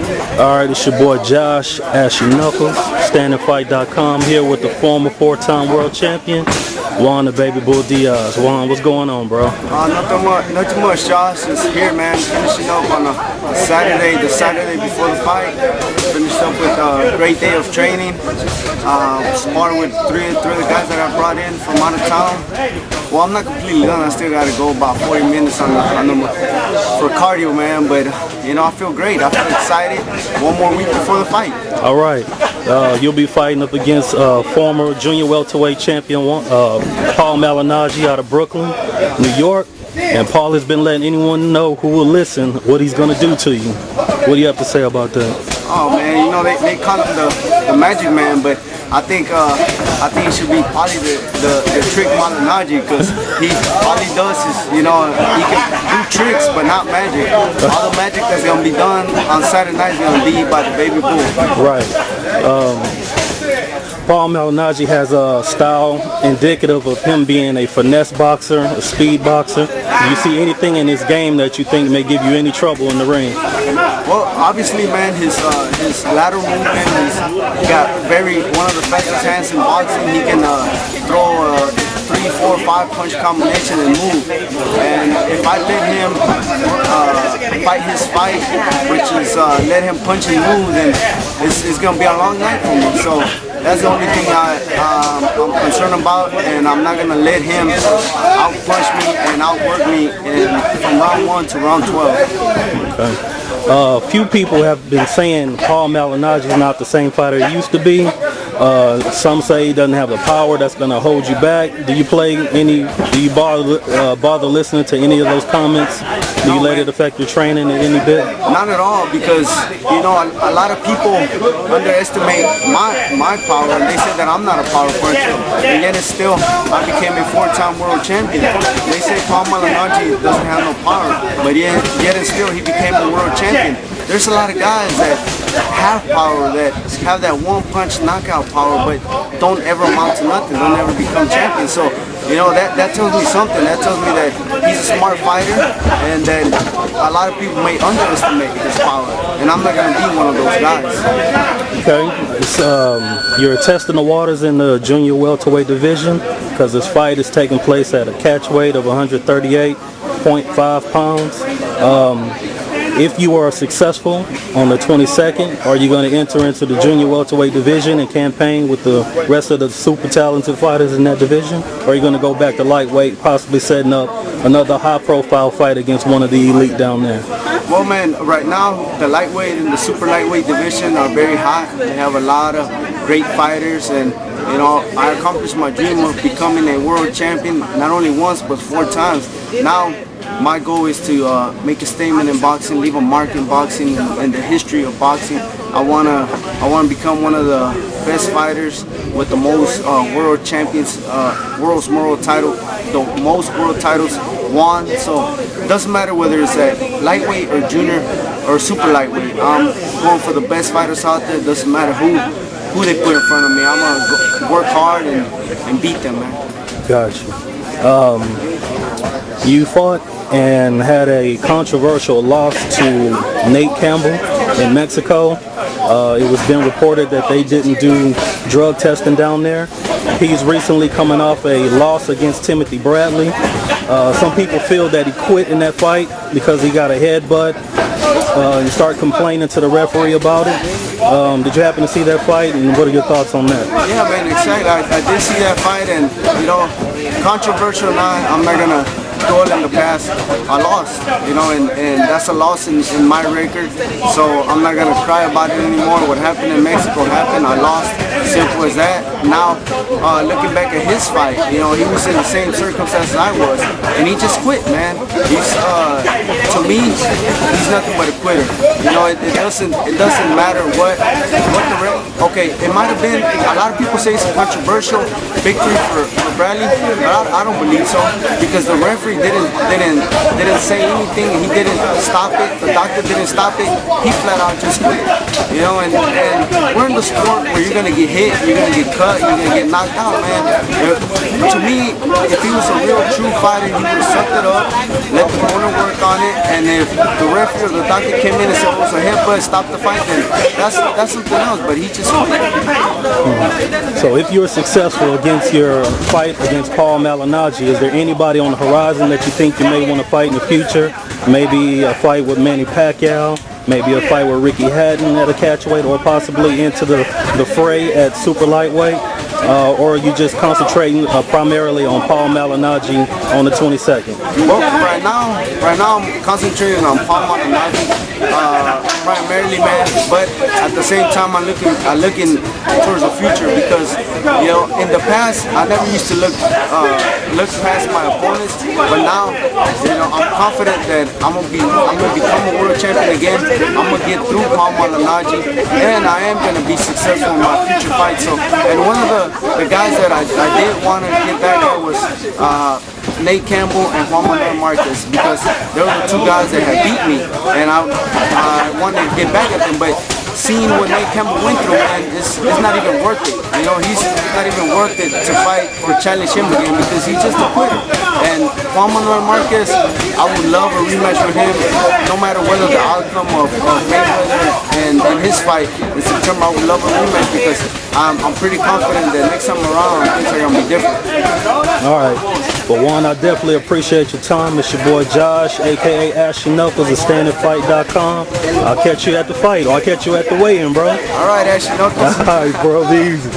All right, it's your boy Josh, Ashy Knuckles, StandingFight.com, here with the former 4-time world champion, Juan the Baby Bull Diaz. Juan, what's going on, bro? Nothing much, Josh. Just here, man, finishing up on the Saturday before the fight. Finished up with a great day of training. Sparring with three of the guys that I brought in from out of town. Well, I'm not completely done. I still got to go about 40 minutes for cardio, man. But you know, I feel great. I feel excited. One more week before the fight. All right. You'll be fighting up against former junior welterweight champion Paul Malignaggi out of Brooklyn, New York. And Paul has been letting anyone know who will listen what he's going to do to you. What do you have to say about that? Oh man, you know they call him the Magic Man, but I think he should be probably the Trick Malignaggi, because all he does is, you know, he can do tricks but not magic. All the magic that's gonna be done on Saturday night is gonna be by the Baby Bull. Right. Paul Malignaggi has a style indicative of him being a finesse boxer, a speed boxer. Do you see anything in his game that you think may give you any trouble in the ring? Well, obviously, man, his lateral movement, he got one of the fastest hands in boxing. He can throw a 3, 4, 5 punch combination and move. And if I let him fight his fight, which is let him punch and move, then it's gonna be a long night for me. So that's the only thing I'm concerned about, and I'm not gonna let him out-punch me and outwork me from round 1 to round 12. Okay. Few people have been saying Paul Malignaggi is not the same fighter he used to be. Some say he doesn't have the power that's going to hold you back. Do you bother listening to any of those comments? Do you let it affect your training in any bit? Not at all, because you know a lot of people underestimate my power, and they say that I'm not a power puncher. And yet it's still, I became a 4-time world champion. They say Paul Malignaggi doesn't have no power, but yet and still he became a world champion. There's a lot of guys that have power, that have that one-punch knockout power, but don't ever amount to nothing, don't ever become champions. So, you know, that tells me something. That tells me that he's a smart fighter, and that a lot of people may underestimate his power, and I'm not going to be one of those guys. Okay. You're testing the waters in the junior welterweight division, because this fight is taking place at a catch weight of 138.5 pounds. If you are successful on the 22nd, are you going to enter into the junior welterweight division and campaign with the rest of the super talented fighters in that division? Or are you going to go back to lightweight, possibly setting up another high-profile fight against one of the elite down there? Well, man, right now the lightweight and the super lightweight division are very hot. They have a lot of great fighters, and you know, I accomplished my dream of becoming a world champion not only once but 4 times. Now my goal is to make a statement in boxing, leave a mark in boxing and the history of boxing. I wanna become one of the best fighters with the most world champions, world title, the most world titles won. So it doesn't matter whether it's at lightweight or junior or super lightweight. I'm going for the best fighters out there. It doesn't matter who they put in front of me. I'm gonna work hard and beat them, man. Gotcha. You fought and had a controversial loss to Nate Campbell in Mexico. It was been reported that they didn't do drug testing down there. He's recently coming off a loss against Timothy Bradley. Some people feel that he quit in that fight because he got a headbutt and start complaining to the referee about it. Did you happen to see that fight, and what are your thoughts on that? Yeah, man, excited. I did see that fight, and you know, controversial or not, I'm not gonna dwell in the past. I lost, you know, and that's a loss in my record, so I'm not gonna cry about it anymore. What happened in Mexico happened. I lost. Simple as that. Now, looking back at his fight, you know, he was in the same circumstances I was, and he just quit, man. He's to me, he's nothing but a quitter. You know, it doesn't matter what the okay. It might have been, a lot of people say it's a controversial victory for Bradley, but I don't believe so, because the referee didn't say anything, and he didn't stop it. The doctor didn't stop it. He flat out just quit. You know, and we're in the sport where you're gonna get hit, you're gonna get cut, you're gonna get knocked out, man. To me, if he was a real true fighter, he would have sucked it up, let the corner gonna work on it, and if the referee or the doctor came in and said it was a headbutt, stop the fight, then that's something else. But he just quit. So if you're successful against your fight against Paul Malignaggi, is there anybody on the horizon that you think you may want to fight in the future? Maybe a fight with Manny Pacquiao, maybe a fight with Ricky Hatton at a catchweight, or possibly into the fray at super lightweight? Or are you just concentrating primarily on Paul Malignaggi on the 22nd? Well, right now I'm concentrating on Paul Malignaggi primarily, man. But at the same time, I'm looking towards the future because in the past I never used to look past my opponents, but now I'm confident that I'm gonna become a world champion again. I'm gonna get through Paul Malignaggi, and I am gonna be successful in my future fights. So, and one of the guys that I did want to get back at was Nate Campbell and Juan Marquez, because they were the two guys that had beat me, and I wanted to get back at them. But seeing what Nate Campbell went through, man, it's not even worth it. He's not even worth it to fight or challenge him again because he's just a quitter. And Juan Marquez, I would love a rematch with him, no matter whether the outcome of Mayweather and his fight in September. I would love a rematch because I'm pretty confident that next time around things are gonna be different. All right. Well, Juan, I definitely appreciate your time. It's your boy Josh, aka Ashy Knuckles of StandingFight.com. I'll catch you at the fight, or I'll catch you at the weigh-in, bro. All right, Ashy Knuckles. All right, bro. Be easy.